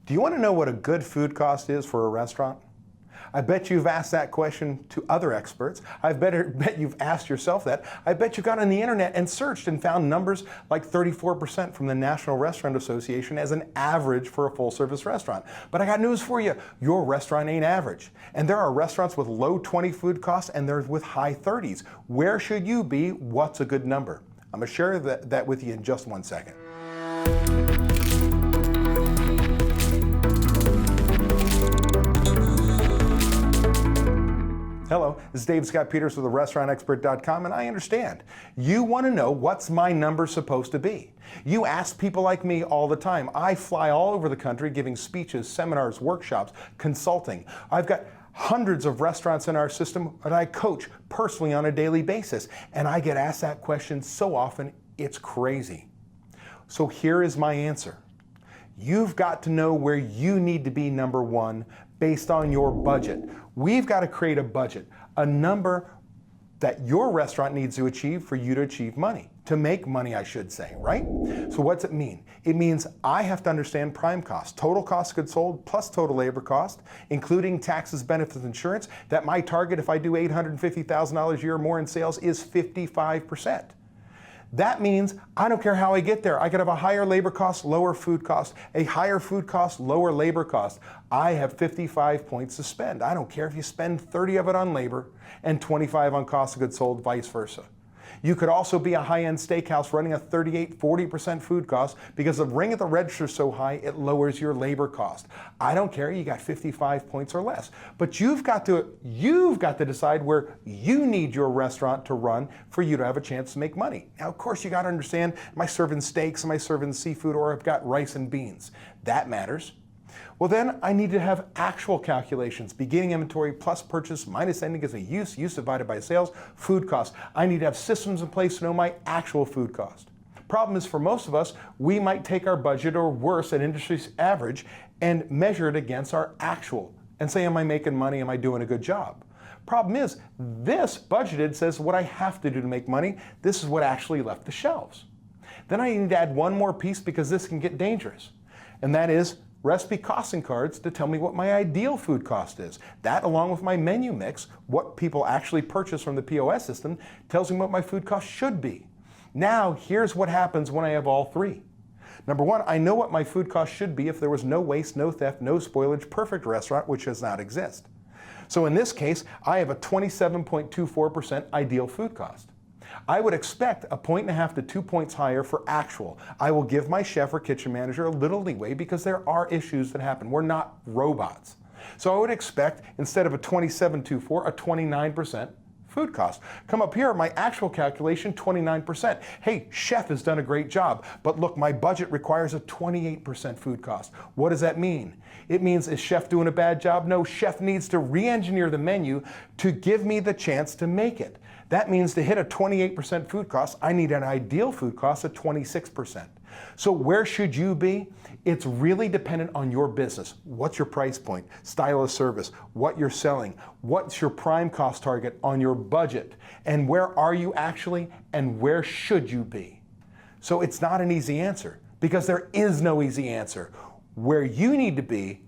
Do you want to know what a good food cost is for a restaurant? I bet you've asked that question to other experts. I bet you've asked yourself that. I bet you got on the internet and searched and found numbers like 34% from the National Restaurant Association as an average for a full-service restaurant. But I got news for you. Your restaurant ain't average. And there are restaurants with low 20 food costs and there's with high 30s. Where should you be? What's a good number? I'm going to share that with you in just 1 second. Hello, this is Dave Scott Peters with therestaurantexpert.com, and I understand. You want to know what's my number supposed to be. You ask people like me all the time. I fly all over the country giving speeches, seminars, workshops, consulting. I've got hundreds of restaurants in our system that I coach personally on a daily basis, and I get asked that question so often, it's crazy. So here is my answer. You've got to know where you need to be, number one, based on your budget. We've got to create a budget, a number that your restaurant needs to achieve for you to achieve money, to make money, I should say, right? So what's it mean? It means I have to understand prime cost, total cost of goods sold plus total labor cost, including taxes, benefits, insurance, that my target, if I do $850,000 a year or more in sales, is 55%. That means I don't care how I get there. I could have a higher labor cost, lower food cost, a higher food cost, lower labor cost. I have 55 points to spend. I don't care if you spend 30 of it on labor and 25 on cost of goods sold, vice versa. You could also be a high-end steakhouse running a 38-40% food cost because the ring at the register is so high, it lowers your labor cost. I don't care, you got 55 points or less. But you've got to decide where you need your restaurant to run for you to have a chance to make money. Now, of course, you got to understand, am I serving steaks, am I serving seafood, or I've got rice and beans? That matters. Well, then I need to have actual calculations. Beginning inventory plus purchase minus ending is a use divided by sales, food cost. I need to have systems in place to know my actual food cost. Problem is, for most of us, we might take our budget, or worse, an industry average, and measure it against our actual and say, am I making money? Am I doing a good job? Problem is, this budgeted says what I have to do to make money. This is what actually left the shelves. Then I need to add one more piece because this can get dangerous, and that is recipe costing cards to tell me what my ideal food cost is. That, along with my menu mix, what people actually purchase from the POS system, tells me what my food cost should be. Now, here's what happens when I have all three. Number one, I know what my food cost should be if there was no waste, no theft, no spoilage, perfect restaurant, which does not exist. So in this case, I have a 27.24% ideal food cost. I would expect 1.5 to 2 points higher for actual. I will give my chef or kitchen manager a little leeway because there are issues that happen. We're not robots. So I would expect, instead of a 27.24, a 29% food cost. Come up here, my actual calculation, 29%. Hey, chef has done a great job, but look, my budget requires a 28% food cost. What does that mean? It means, is chef doing a bad job? No, chef needs to re-engineer the menu to give me the chance to make it. That means to hit a 28% food cost, I need an ideal food cost of 26%. So where should you be? It's really dependent on your business. What's your price point, style of service, what you're selling, what's your prime cost target on your budget, and where are you actually, and where should you be? So it's not an easy answer because there is no easy answer. Where you need to be,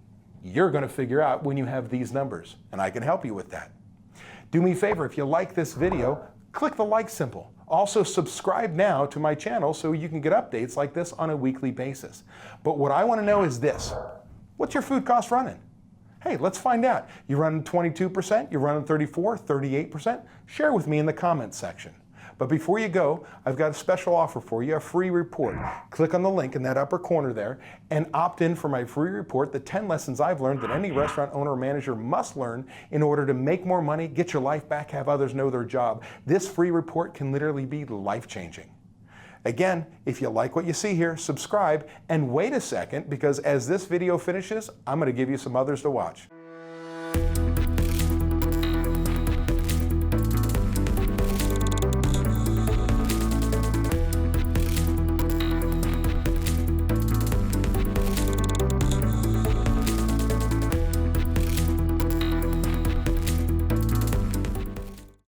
you're going to figure out when you have these numbers, and I can help you with that. Do me a favor, if you like this video, click the like symbol. Also, subscribe now to my channel so you can get updates like this on a weekly basis. But what I want to know is this: what's your food cost running? Hey, let's find out. You running 22%? You running 34%, 38%? Share with me in the comments section. But before you go, I've got a special offer for you, a free report. Click on the link in that upper corner there and opt in for my free report, the 10 lessons I've learned that any restaurant owner or manager must learn in order to make more money, get your life back, have others know their job. This free report can literally be life-changing. Again, if you like what you see here, subscribe and wait a second, because as this video finishes, I'm going to give you some others to watch.